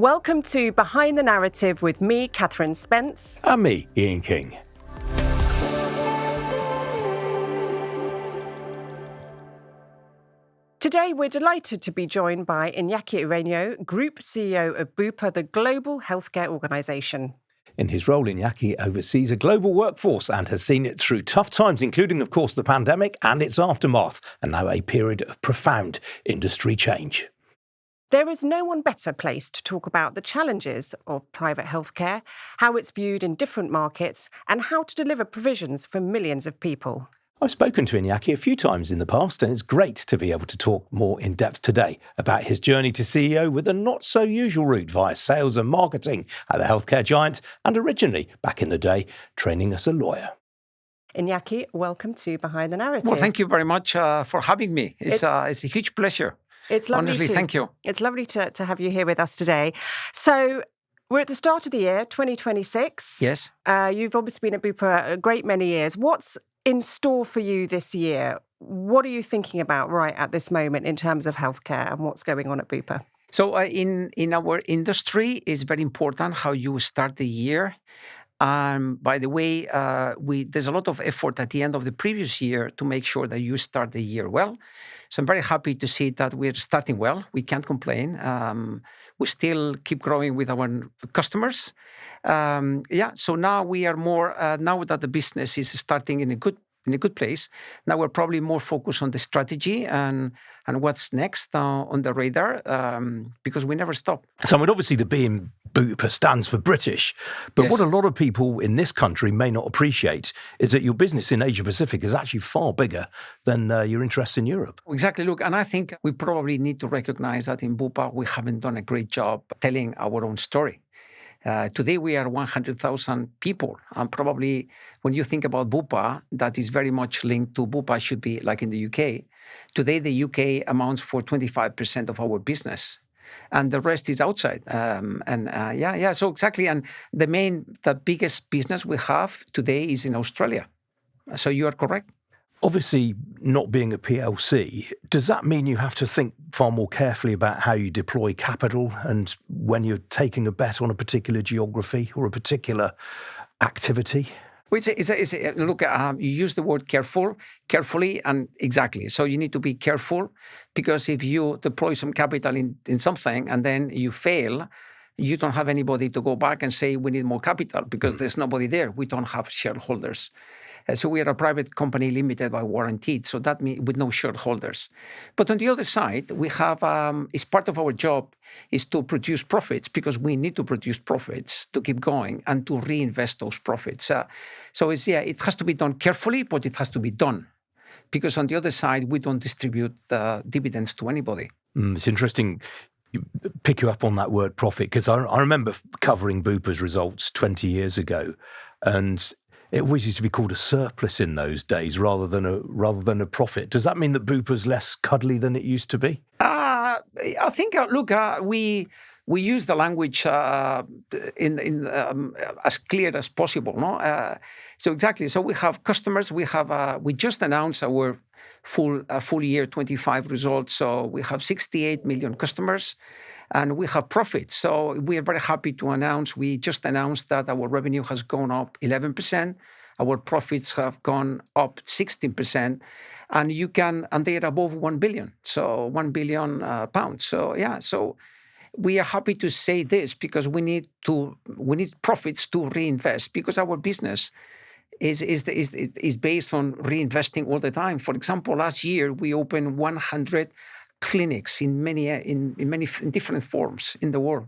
Welcome to Behind the Narrative with me, Katharine Spence. And me, Ian King. Today, we're delighted to be joined by Iñaki Ereño, Group CEO of Bupa, the global healthcare organisation. In his role, Iñaki oversees a global workforce and has seen it through tough times, including, of course, the pandemic and its aftermath, and now a period of profound industry change. There is no one better placed to talk about the challenges of private healthcare, how it's viewed in different markets, and how to deliver provisions for millions of people. I've spoken to Iñaki a few times in the past, and it's great to be able to talk more in depth today about his journey to CEO with a not-so-usual route via sales and marketing at the healthcare giant, and originally, back in the day, training as a lawyer. Iñaki, welcome to Behind the Narrative. Well, thank you very much for having me. It's a huge pleasure. It's lovely. Honestly, thank you. It's lovely to have you here with us today. So, we're at the start of the year, 2026. Yes. You've obviously been at Bupa a great many years. What's in store for you this year? What are you thinking about right at this moment in terms of healthcare and what's going on at Bupa? So in our industry, it's very important how you start the year. By the way, there's a lot of effort at the end of the previous year to make sure that you start the year well. So I'm very happy to see that we're starting well. We can't complain. We still keep growing with our customers. So now we are more, now that the business is starting in a good place, now we're probably more focused on the strategy and what's next on the radar, because we never stop. So, obviously the B in Bupa stands for British, but Yes. what a lot of people in this country may not appreciate is that your business in Asia Pacific is actually far bigger than your interests in Europe. Exactly. Look, and I think we probably need to recognize that in Bupa, we haven't done a great job telling our own story. Today, we are 100,000 people. And probably when you think about Bupa, that is very much linked to Bupa should be like in the UK. Today, the UK amounts for 25% of our business. And the rest is outside. So exactly. And the biggest business we have today is in Australia. So you are correct. Obviously, not being a PLC, does that mean you have to think far more carefully about how you deploy capital and when you're taking a bet on a particular geography or a particular activity? Look, you use the word carefully, and exactly. So you need to be careful because if you deploy some capital in something and then you fail, you don't have anybody to go back and say, we need more capital because there's nobody there. We don't have shareholders. So we are a private company limited by warranted. So that means with no shareholders. But on the other side, we have, it's part of our job is to produce profits because we need to produce profits to keep going and to reinvest those profits. It has to be done carefully, but it has to be done. Because on the other side, we don't distribute dividends to anybody. It's interesting. Pick you up on that word profit, because I remember covering Bupa's results 20 years ago, and it always used to be called a surplus in those days rather than a profit. Does that mean that Bupa's less cuddly than it used to be? I think, we use the language in as clear as possible, no? So exactly. So we have customers. We just announced our full year 25 results. So we have 68 million customers, and we have profits. So we are very happy to announce. We just announced that our revenue has gone up 11%. Our profits have gone up 16%, and they are above 1 billion. So 1 billion pounds. So we are happy to say this because we need profits to reinvest because our business is based on reinvesting all the time. For example, last year we opened 100 clinics in many different forms in the world.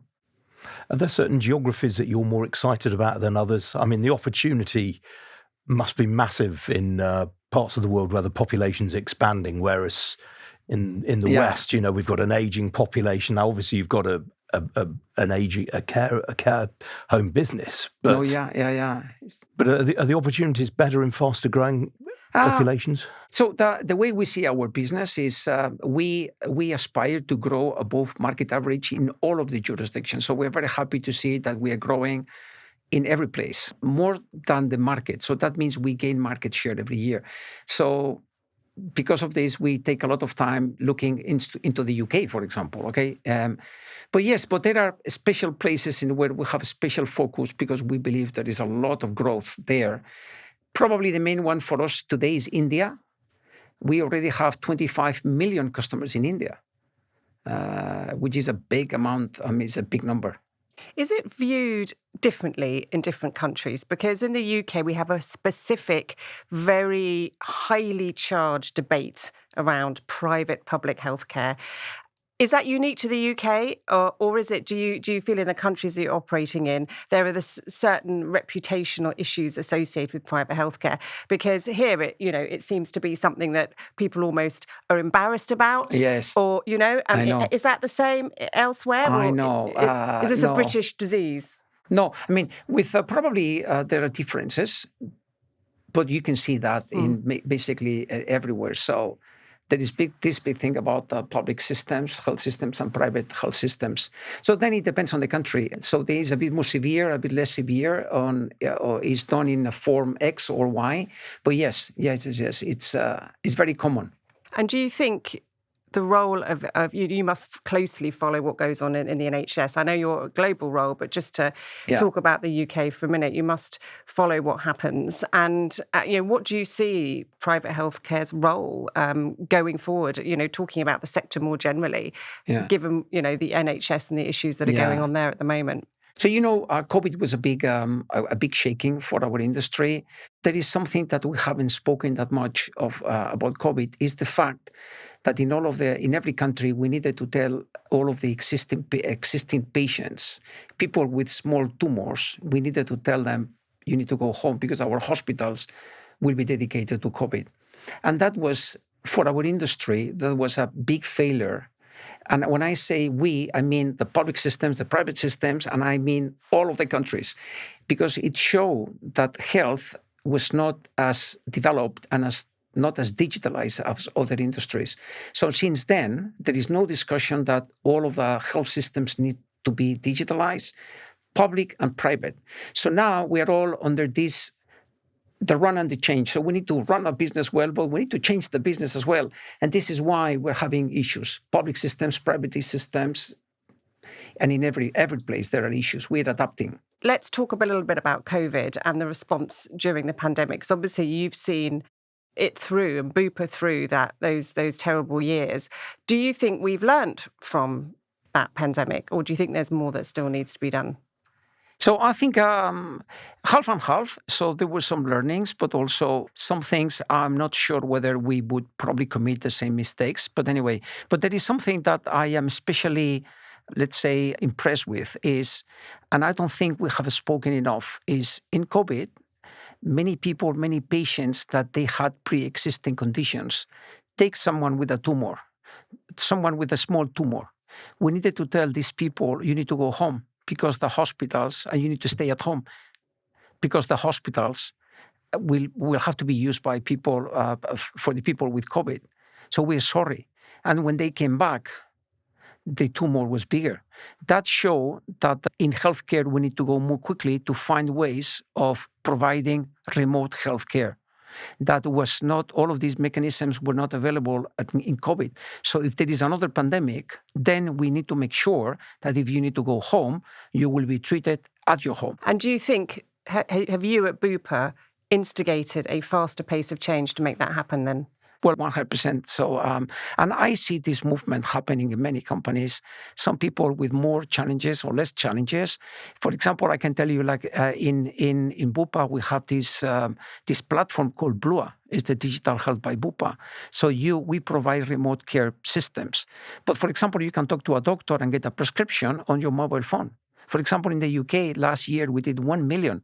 Are there certain geographies that you're more excited about than others? I mean, the opportunity must be massive in parts of the world where the population's expanding, whereas in the West, we've got an aging population. Now, obviously, you've got a care home business. But, But are the opportunities better in faster growing populations? So the way we see our business is we aspire to grow above market average in all of the jurisdictions. So we're very happy to see that we are growing in every place, more than the market. So that means we gain market share every year. So because of this, we take a lot of time looking into the UK, for example. Okay, but there are special places in where we have a special focus because we believe there is a lot of growth there. Probably the main one for us today is India. We already have 25 million customers in India, which is a big amount. I mean, it's a big number. Is it viewed differently in different countries? Because in the UK, we have a specific, very highly charged debate around private public healthcare. Is that unique to the UK, or is it? Do you feel in the countries that you're operating in there are certain reputational issues associated with private healthcare? Because here, it seems to be something that people almost are embarrassed about. Yes, Or I know. is that the same elsewhere? I or know. Is this No. a British disease? No, I mean, with probably there are differences, but you can see that in basically everywhere. So there is this big thing about public systems, health systems, and private health systems. So then it depends on the country. So there is a bit more severe, a bit less severe or is done in a form X or Y. But yes, it's very common. And do you think the role of you must closely follow what goes on in the NHS? I know you're a global role, but just to talk about the UK for a minute, you must follow what happens. And what do you see private healthcare's role going forward? Talking about the sector more generally, given the NHS and the issues that are going on there at the moment. So, COVID was a big shaking for our industry. There is something that we haven't spoken that much of about COVID is the fact that in every country, we needed to tell all of the existing patients, people with small tumors, we needed to tell them, you need to go home because our hospitals will be dedicated to COVID. And that was, for our industry, that was a big failure. And when I say we, I mean the public systems, the private systems, and I mean all of the countries, because it showed that health was not as developed and not as digitalized as other industries. So since then, there is no discussion that all of the health systems need to be digitalized, public and private. So now we are all under the run and the change. So we need to run our business well, but we need to change the business as well. And this is why we're having issues. Public systems, private systems, and in every place there are issues. We're adapting. Let's talk a little bit about COVID and the response during the pandemic. Because obviously you've seen it through and Bupa through those terrible years. Do you think we've learnt from that pandemic, or do you think there's more that still needs to be done? So I think half and half. So there were some learnings, but also some things I'm not sure whether we would probably commit the same mistakes. But anyway, there is something that I am especially, let's say, impressed with is, and I don't think we have spoken enough, is in COVID, many patients that they had pre-existing conditions, take someone with a tumor, someone with a small tumor. We needed to tell these people, you need to go home. Because the hospitals, and you need to stay at home, because the hospitals will have to be used by people, for the people with COVID. So we're sorry. And when they came back, the tumor was bigger. That showed that in healthcare, we need to go more quickly to find ways of providing remote healthcare. That was not, all of these mechanisms were not available in COVID. So if there is another pandemic, then we need to make sure that if you need to go home, you will be treated at your home. And do you think, have you at Bupa instigated a faster pace of change to make that happen then? Well, 100%. So, and I see this movement happening in many companies. Some people with more challenges or less challenges. For example, I can tell you, like in Bupa, we have this platform called Blua. It's the Digital Health by Bupa. So we provide remote care systems. But for example, you can talk to a doctor and get a prescription on your mobile phone. For example, in the UK last year, we did 1 million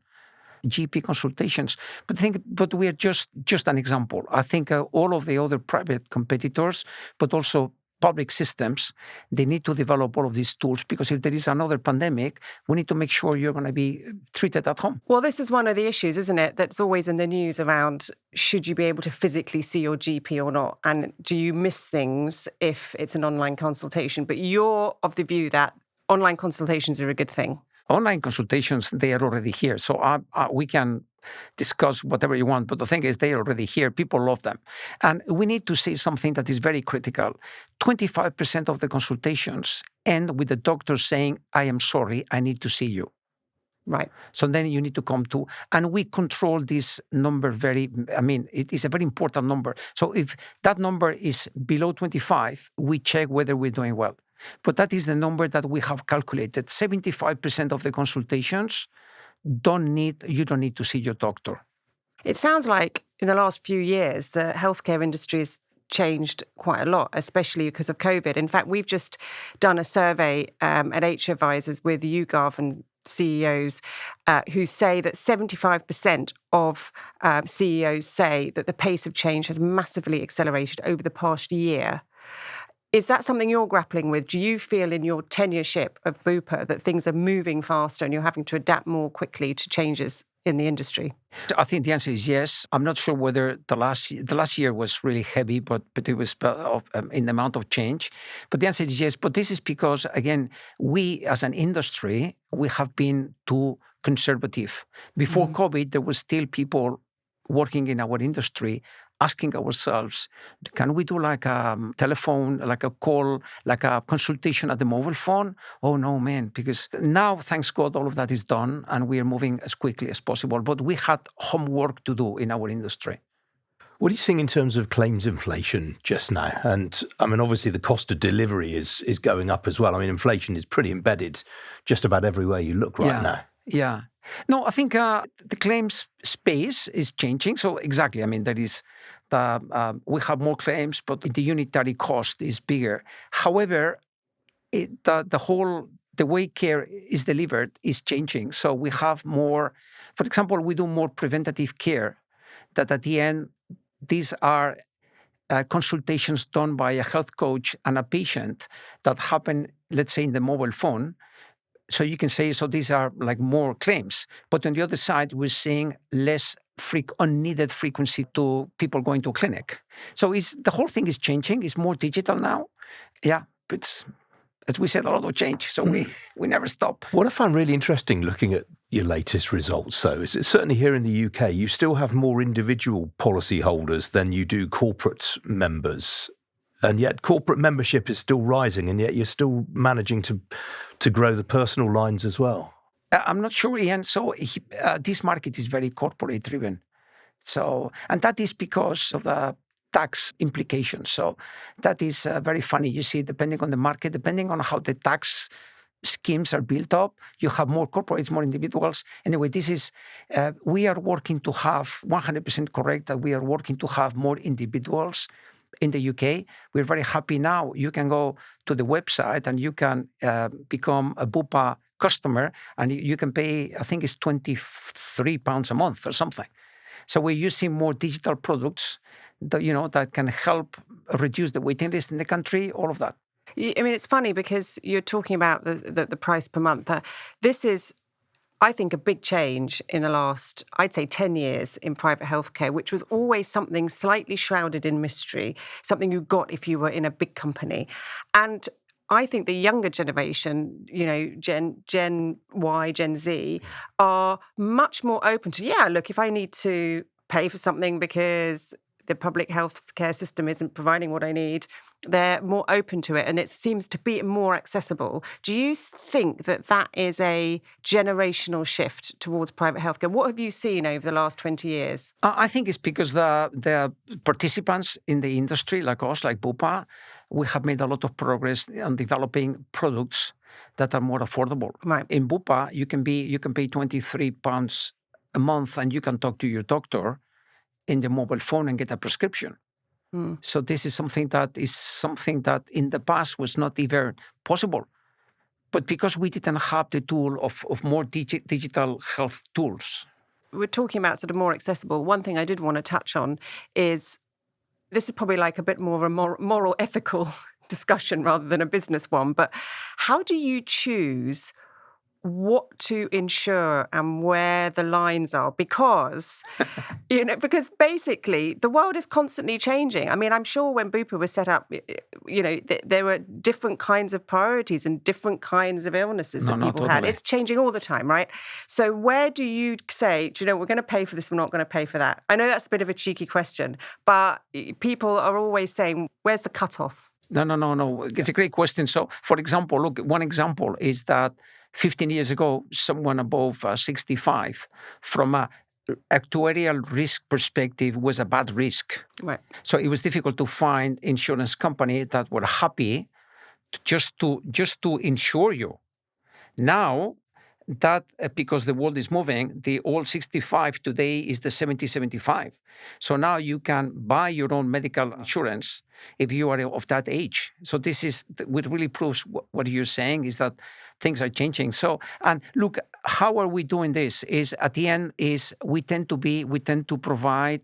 GP consultations. But we are just an example. I think all of the other private competitors, but also public systems, they need to develop all of these tools, because if there is another pandemic, we need to make sure you're going to be treated at home. Well, this is one of the issues, isn't it? That's always in the news around, should you be able to physically see your GP or not? And do you miss things if it's an online consultation? But you're of the view that online consultations are a good thing. Online consultations, they are already here. So we can discuss whatever you want, but the thing is they're already here. People love them. And we need to say something that is very critical. 25% of the consultations end with the doctor saying, I am sorry, I need to see you. Right. So then you need to come to, and we control this number it is a very important number. So if that number is below 25, we check whether we're doing well. But that is the number that we have calculated. 75% of the consultations you don't need to see your doctor. It sounds like in the last few years, the healthcare industry has changed quite a lot, especially because of COVID. In fact, we've just done a survey at H Advisors with YouGov and CEOs who say that 75% of CEOs say that the pace of change has massively accelerated over the past year. Is that something you're grappling with? Do you feel in your tenureship of Bupa that things are moving faster and you're having to adapt more quickly to changes in the industry? I think the answer is yes. I'm not sure whether the last year was really heavy, but it was in the amount of change. But the answer is yes. But this is because, again, we as an industry, we have been too conservative. Before COVID, there was still people working in our industry asking ourselves, can we do like a telephone, like a call, like a consultation at the mobile phone? Oh, no, man, because now, thanks God, all of that is done and we are moving as quickly as possible. But we had homework to do in our industry. What are you seeing in terms of claims inflation just now? And I mean, obviously, the cost of delivery is going up as well. I mean, inflation is pretty embedded just about everywhere you look right now. Yeah. No, I think the claims space is changing. So exactly, I mean, that is we have more claims, but the unitary cost is bigger. However, the way care is delivered is changing. So we have more, for example, we do more preventative care that at the end, these are consultations done by a health coach and a patient that happen, let's say, in the mobile phone. So you can say, so these are like more claims. But on the other side, we're seeing less unneeded frequency to people going to a clinic. So the whole thing is changing. It's more digital now. Yeah, it's, as we said, a lot of change. So we never stop. What I find really interesting looking at your latest results, though, is that certainly here in the UK, you still have more individual policyholders than you do corporate members. And yet corporate membership is still rising, and yet you're still managing to grow the personal lines as well. I'm not sure, Ian. So this market is very corporate driven. So, and that is because of the tax implications. So that is very funny. You see, depending on the market, depending on how the tax schemes are built up, you have more corporates, more individuals. Anyway, this is, we are working to have 100% correct that we are working to have more individuals in the UK. We're very happy now. You can go to the website and you can become a Bupa customer and you can pay, I think it's £23 a month or something. So we're using more digital products that can help reduce the waiting list in the country, all of that. I mean, it's funny because you're talking about the price per month. This is, I think, a big change in the last, I'd say, 10 years in private healthcare, which was always something slightly shrouded in mystery, something you got if you were in a big company. And I think the younger generation, Gen Y, Gen Z, are much more open to, look, if I need to pay for something because the public healthcare system isn't providing what I need, they're more open to it and it seems to be more accessible. Do you think that is a generational shift towards private healthcare? What have you seen over the last 20 years? I think it's because the participants in the industry, like us, like Bupa, we have made a lot of progress on developing products that are more affordable. Right. In Bupa, you can pay £23 a month and you can talk to your doctor in the mobile phone and get a prescription. So this is something that in the past was not even possible. But because we didn't have the tool of more digital health tools. We're talking about sort of more accessible. One thing I did want to touch on is, this is probably like a bit more of a moral ethical discussion rather than a business one, but how do you choose what to insure and where the lines are, because because basically the world is constantly changing. I mean, I'm sure when Bupa was set up, there were different kinds of priorities and different kinds of illnesses that people had. Totally. It's changing all the time, right? So where do you say, we're going to pay for this, we're not going to pay for that? I know that's a bit of a cheeky question, but people are always saying, where's the cutoff? No. It's a great question. So, for example, look, one example is that 15 years ago, someone above 65, from a actuarial risk perspective, was a bad risk. Right. So it was difficult to find insurance companies that were happy just to insure you. Now, that because the world is moving, the old 65 today is the 70-75. So now you can buy your own medical insurance if you are of that age. So this is what really proves what you're saying, is that things are changing. So, and look, how are we doing this? Is at the end is we tend to provide.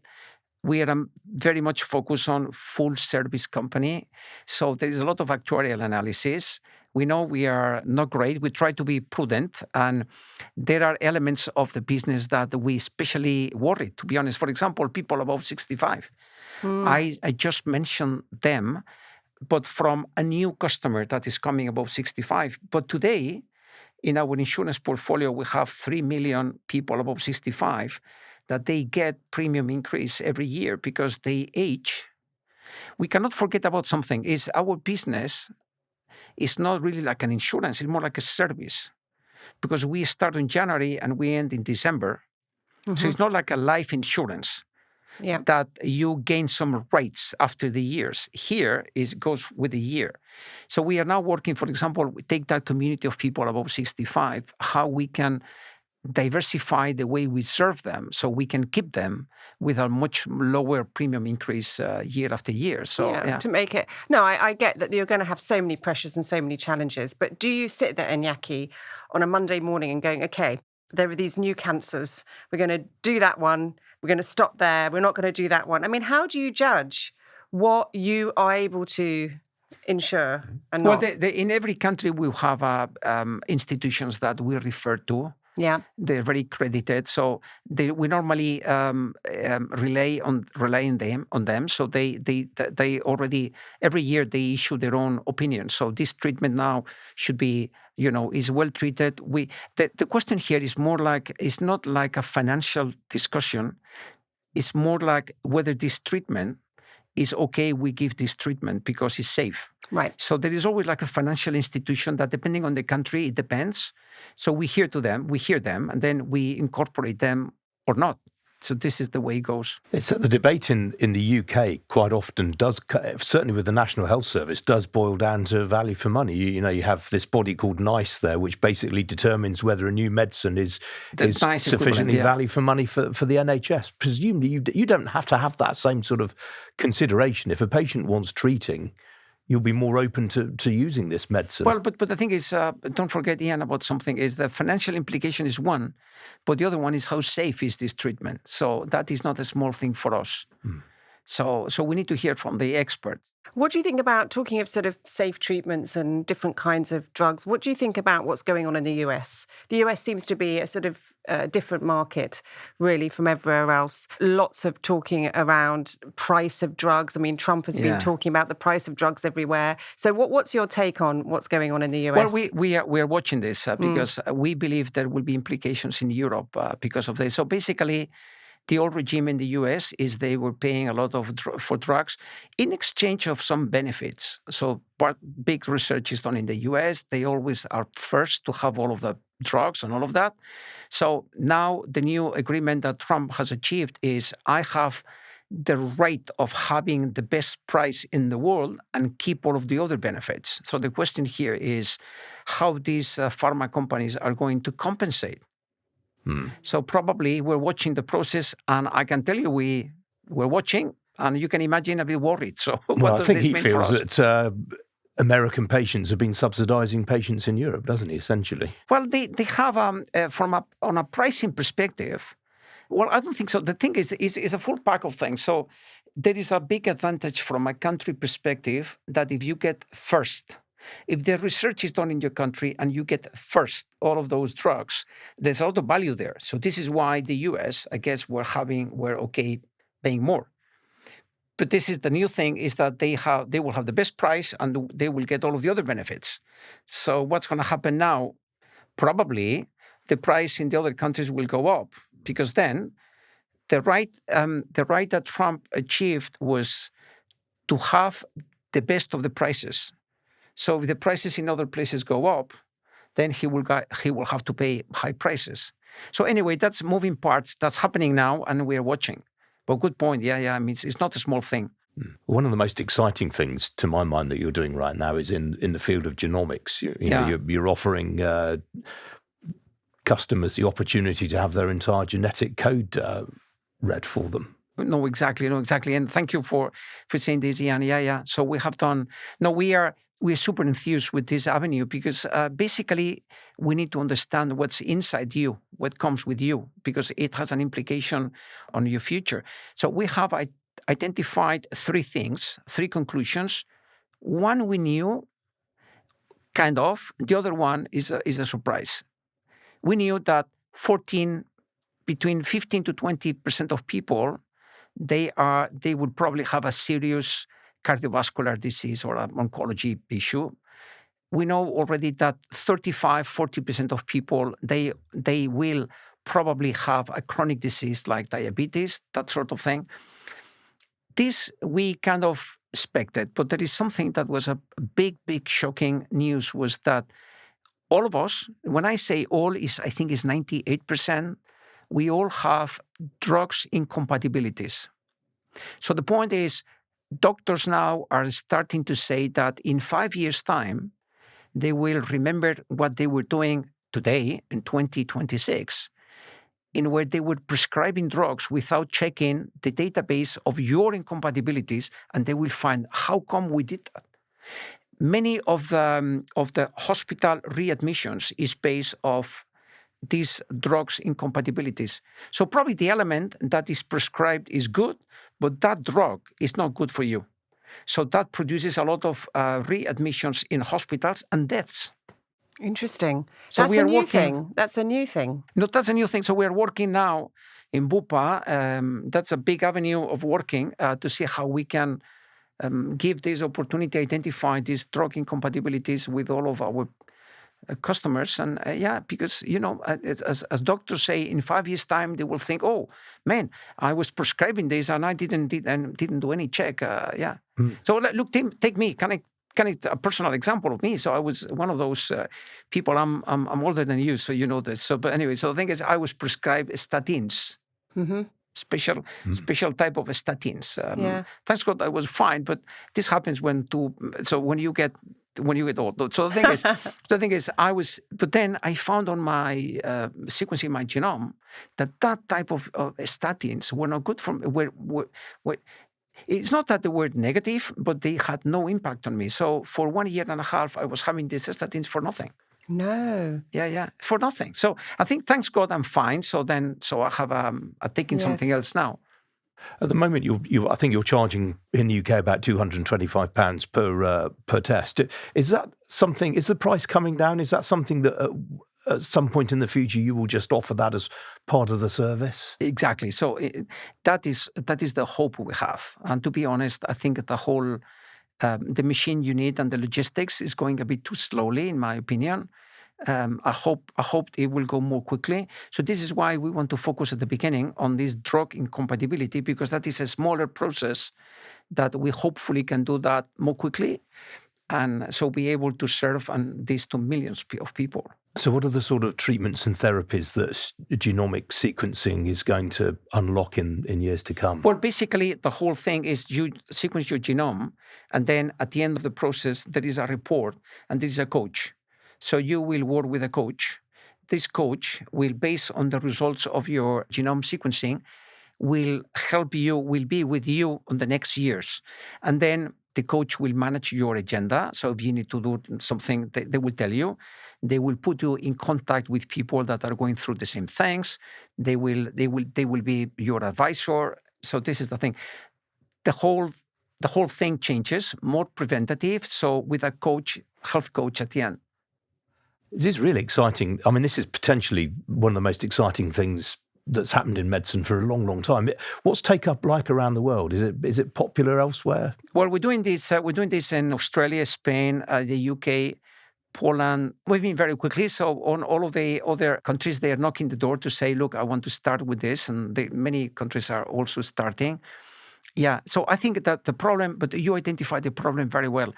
We are very much focused on full service company. So there is a lot of actuarial analysis. We know we are not great. We try to be prudent. And there are elements of the business that we especially worry, to be honest. For example, people above 65. I just mentioned them, but from a new customer that is coming above 65. But today, in our insurance portfolio, we have 3 million people above 65 that they get premium increase every year because they age. We cannot forget about something, is our business is not really like an insurance, it's more like a service, because we start in January and we end in December. Mm-hmm. So it's not like a life insurance that you gain some rights after the years. Here it goes with the year. So we are now working, for example, we take that community of people above 65, how we can diversify the way we serve them so we can keep them with a much lower premium increase year after year. So to make it. No, I get that you're going to have so many pressures and so many challenges, but do you sit there, Iñaki, on a Monday morning and going, okay, there are these new cancers, we're going to do that one, we're going to stop there, we're not going to do that one? I mean, how do you judge what you are able to insure and not? Well, in every country we have institutions that we refer to. Yeah, they're very credited, so we normally rely on them. So they already every year they issue their own opinion. So this treatment now should be is well treated. The question here is more like, it's not like a financial discussion. It's more like whether this treatment is okay. We give this treatment because it's safe. Right. So there is always like a financial institution that, depending on the country, it depends. So we hear them, and then we incorporate them or not. So this is the way it goes. It's the debate in the UK quite often does, certainly with the National Health Service, does boil down to value for money. You have this body called NICE there, which basically determines whether a new medicine is sufficiently value for money for the NHS. Presumably, you don't have to have that same sort of consideration. If a patient wants treating, you'll be more open to using this medicine. Well, but the thing is, don't forget, Ian, about something, is the financial implication is one, but the other one is how safe is this treatment. So that is not a small thing for us. So we need to hear from the expert. What do you think about, talking of sort of safe treatments and different kinds of drugs, what do you think about what's going on in the US? The US seems to be a sort of different market, really, from everywhere else. Lots of talking around price of drugs. I mean, Trump has been talking about the price of drugs everywhere. So what's your take on what's going on in the US? Well, we are watching this because we believe there will be implications in Europe because of this. So basically, the old regime in the US is they were paying a lot for drugs in exchange of some benefits. So big research is done in the US. They always are first to have all of the drugs and all of that. So now the new agreement that Trump has achieved is, I have the right of having the best price in the world and keep all of the other benefits. So the question here is how these pharma companies are going to compensate. So probably we're watching the process, and I can tell you we're watching, and you can imagine a bit worried. So what does this mean for us? I think he feels that American patients have been subsidizing patients in Europe, doesn't he, essentially? Well, they have, on a pricing perspective, well, I don't think so. The thing is a full pack of things. So there is a big advantage from a country perspective that if you get first, If the research is done in your country and you get first all of those drugs, there's a lot of value there. So this is why the US, I guess, we're okay paying more. But this is the new thing, is that they will have the best price and they will get all of the other benefits. So what's going to happen now? Probably the price in the other countries will go up, because then the right that Trump achieved was to have the best of the prices. So if the prices in other places go up, then he will have to pay high prices. So anyway, that's moving parts. That's happening now, and we're watching. But good point. Yeah. I mean, it's not a small thing. One of the most exciting things, to my mind, that you're doing right now is in the field of genomics. You're offering customers the opportunity to have their entire genetic code read for them. No, exactly. And thank you for saying this, Ian. Yeah. So we have done. No, we're super enthused with this avenue, because basically we need to understand what's inside you, what comes with you, because it has an implication on your future. So we have identified three things, three conclusions. One we knew, kind of. The other one is a surprise. We knew that between 15 to 20% of people, they would probably have a serious cardiovascular disease or an oncology issue. We know already that 35-40% of people, they will probably have a chronic disease like diabetes, that sort of thing. This we kind of expected, but there is something that was a big shocking news, was that all of us, when I say all, I think is 98%, we all have drugs incompatibilities. So the point is, doctors now are starting to say that in 5 years' time, they will remember what they were doing today in 2026, in where they were prescribing drugs without checking the database of your incompatibilities, and they will find, how come we did that? Many of the hospital readmissions is based off these drugs incompatibilities. So probably the element that is prescribed is good, but that drug is not good for you. So that produces a lot of readmissions in hospitals and deaths. Interesting. So That's a new thing. That's a new thing. No, that's a new thing. So we are working now in Bupa. That's a big avenue of working to see how we can give this opportunity to identify these drug incompatibilities with all of our customers. And because, as doctors say, in 5 years' time, they will think, oh, man, I was prescribing this and I didn't do any check. So look, take me, kind of a personal example of me. So I was one of those people. I'm older than you, so you know this. So, but anyway, so the thing is, I was prescribed statins. Mm-hmm. Special type of statins. Thanks God I was fine, but this happens when you get old. So the thing is, but then I found on my sequencing my genome that type of statins were not good for me. It's not that they were negative, but they had no impact on me. So for 1 year and a half, I was having these statins for nothing. No. Yeah, for nothing. So I think, thanks God, I'm fine. So I have taken something else now. At the moment, I think you're charging in the UK about £225 per test. Is that something? Is the price coming down? Is that something that at some point in the future you will just offer that as part of the service? Exactly. So that is the hope we have. And to be honest, I think the whole the machine you need and the logistics is going a bit too slowly, in my opinion. I hope it will go more quickly. So this is why we want to focus at the beginning on this drug incompatibility, because that is a smaller process that we hopefully can do that more quickly, and so be able to serve this to millions of people. So what are the sort of treatments and therapies that genomic sequencing is going to unlock in years to come? Well, basically, the whole thing is you sequence your genome, and then at the end of the process, there is a report, and there is a coach. So you will work with a coach. This coach will, based on the results of your genome sequencing, will be with you on the next years. And then the coach will manage your agenda. So if you need to do something, they will tell you. They will put you in contact with people that are going through the same things. They will be your advisor. So this is the thing. The whole the whole thing changes, more preventative. So with a coach, health coach at the end. This is really exciting. I mean, this is potentially one of the most exciting things that's happened in medicine for a long, long time. What's take-up like around the world? Is it popular elsewhere? Well, we're doing this in Australia, Spain, the UK, Poland, moving very quickly. So on all of the other countries, they are knocking the door to say, look, I want to start with this. And many countries are also starting. Yeah, so I think that the problem, but you identified the problem very well.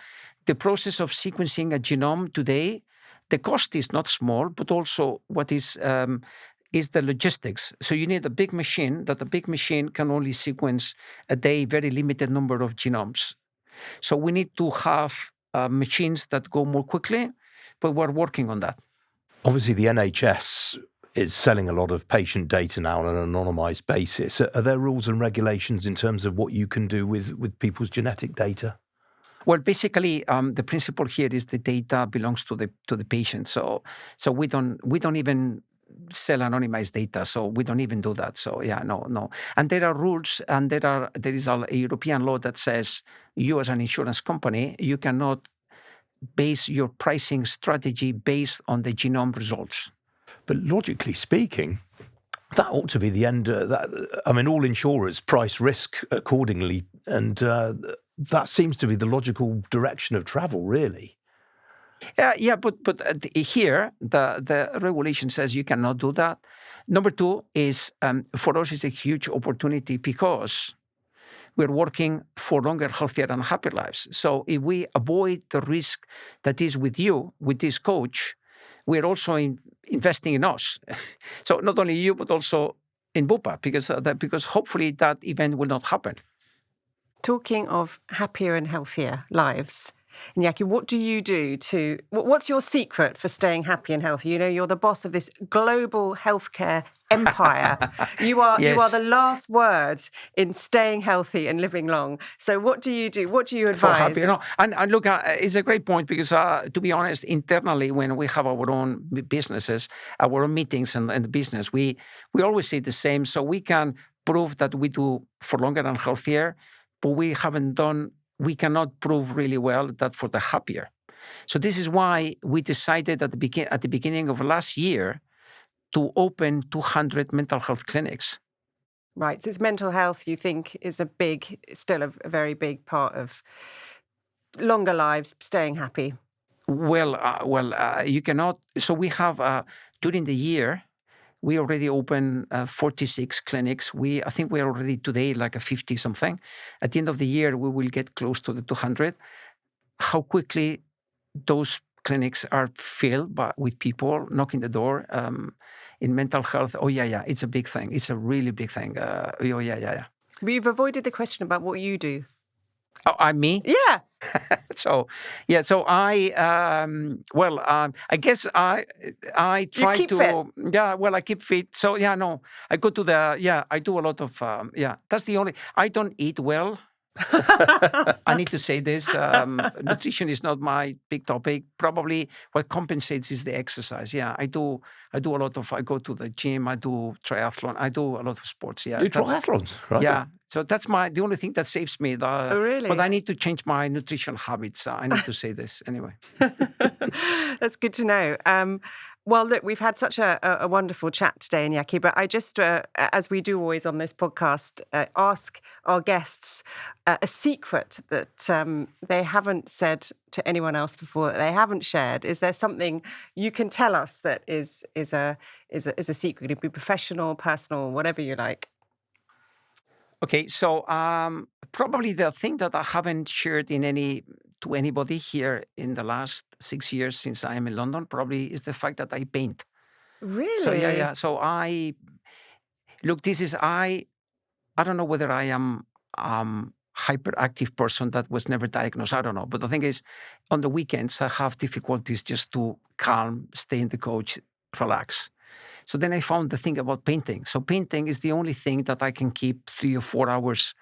The process of sequencing a genome today, the cost is not small, but also what is the logistics. So you need a big machine, that the big machine can only sequence a day, very limited number of genomes. So we need to have machines that go more quickly, but we're working on that. Obviously, the NHS is selling a lot of patient data now on an anonymised basis. Are there rules and regulations in terms of what you can do with people's genetic data? Well, basically, the principle here is the data belongs to the patient. So we don't even sell anonymized data. So we don't even do that. So yeah, no. And there are rules, and there is a European law that says you as an insurance company, you cannot base your pricing strategy based on the genome results. But logically speaking, that ought to be the end. All insurers price risk accordingly, and that seems to be the logical direction of travel, really. Yeah, but here the regulation says you cannot do that. Number two is for us it's a huge opportunity because we're working for longer, healthier, and happier lives. So if we avoid the risk that is with you, with this coach, we're also investing in us. So not only you, but also in Bupa, because hopefully that event will not happen. Talking of happier and healthier lives, Iñaki, what do you do what's your secret for staying happy and healthy? You know, you're the boss of this global healthcare empire. You are the last word in staying healthy and living long. So what do you do? What do you advise? For happy, and look, it's a great point because to be honest, internally, when we have our own businesses, our own meetings and the business, we always say the same. So we can prove that we do for longer and healthier, but we cannot prove really well that for the happier. So this is why we decided at the beginning of last year to open 200 mental health clinics. Right. So it's mental health, you think, is still a very big part of longer lives, staying happy. Well, you cannot. So we have during the year, we already opened 46 clinics. I think we're already today like a 50 something. At the end of the year, we will get close to the 200. How quickly those clinics are filled with people knocking the door in mental health. Oh yeah, it's a big thing. It's a really big thing. Yeah. But you've avoided the question about what you do. Oh, I'm me? Yeah. So I I guess I try you keep to fit. Yeah, well, I keep fit. So yeah, no, I go to I do a lot of that's the only. I don't eat well. I need to say this. Nutrition is not my big topic. Probably what compensates is the exercise. Yeah, I do a lot of. I go to the gym. I do triathlon. I do a lot of sports. Yeah, do triathlons, right? Yeah. So that's the only thing that saves me. Oh, really? But I need to change my nutrition habits. I need to say this anyway. That's good to know. Well, look, we've had such a wonderful chat today, Iñaki, but I just, as we do always on this podcast, ask our guests a secret that they haven't said to anyone else before, that they haven't shared. Is there something you can tell us that is a secret? It could be professional, personal, whatever you like. Okay, so probably the thing that I haven't shared to anybody here in the last 6 years since I am in London probably is the fact that I paint. Really? So yeah. So I don't know whether I am hyperactive person that was never diagnosed. I don't know. But the thing is, on the weekends, I have difficulties just to calm, stay in the couch, relax. So then I found the thing about painting. So painting is the only thing that I can keep 3 or 4 hours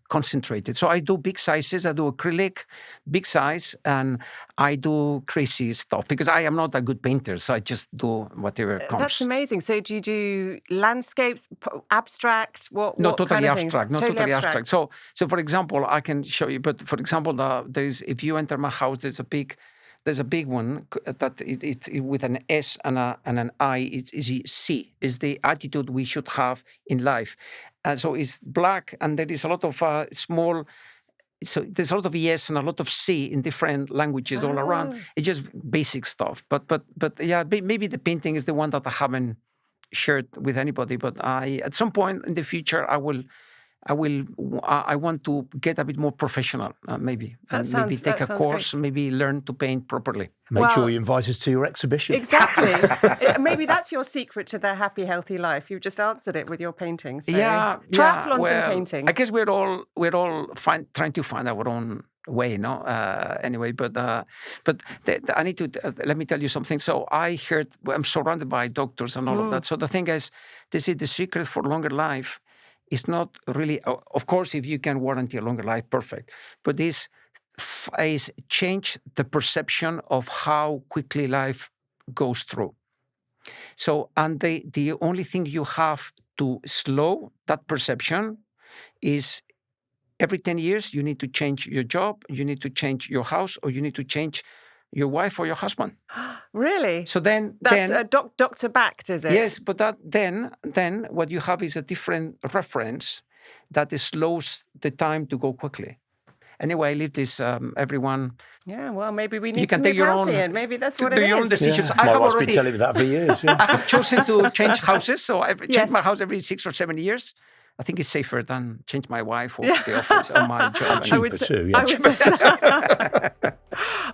concentrated. So I do big sizes, I do acrylic, big size, and I do crazy stuff because I am not a good painter, so I just do whatever comes. That's amazing. So do you do landscapes, abstract? No, What totally kind of things? abstract. Not totally abstract. So for example, I can show you. But for example, if you enter my house, there's a big one that it's with an S and an I. It's C. Is the attitude we should have in life. So it's black, and there is a lot of small. So there's a lot of yes and a lot of C in different languages all around. It's just basic stuff. But yeah, maybe the painting is the one that I haven't shared with anybody. But at some point in the future, I want to get a bit more professional, maybe, and maybe take a course, maybe learn to paint properly. Make sure you invite us to your exhibition. Exactly. Maybe that's your secret to their happy, healthy life. You've just answered it with your paintings. So triathlons and painting. I guess we're all trying to find our own way, no? Anyway, but I need to let me tell you something. So I'm surrounded by doctors and all of that. So the thing is, they say the secret for longer life is not really, of course, if you can warranty a longer life, perfect. But this is change the perception of how quickly life goes through. So, and the only thing you have to slow that perception is every 10 years, you need to change your job, you need to change your house, or you need to change your wife or your husband. Really? So then that's doctor backed, is it? Yes, but then what you have is a different reference that slows the time to go quickly. Anyway, I leave this everyone. Yeah, well, maybe we need you can to take move your house own, in. Maybe that's what it do is. your own decisions. Yeah. I have wife's already been telling me that for years. Yeah. I have chosen to change houses, so I've changed my house every 6 or 7 years. I think it's safer than change my wife or the office or my job. Cheaper too. Yeah.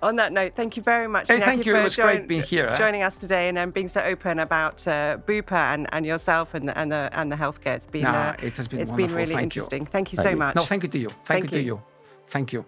On that note, thank you very much. Hey, thank you. It was great being here. Joining us today and being so open about Bupa and yourself and the healthcare. It has been it has been it's wonderful. been really Thank interesting. you. Thank you so much. No, thank you to you. Thank you to you. Thank you.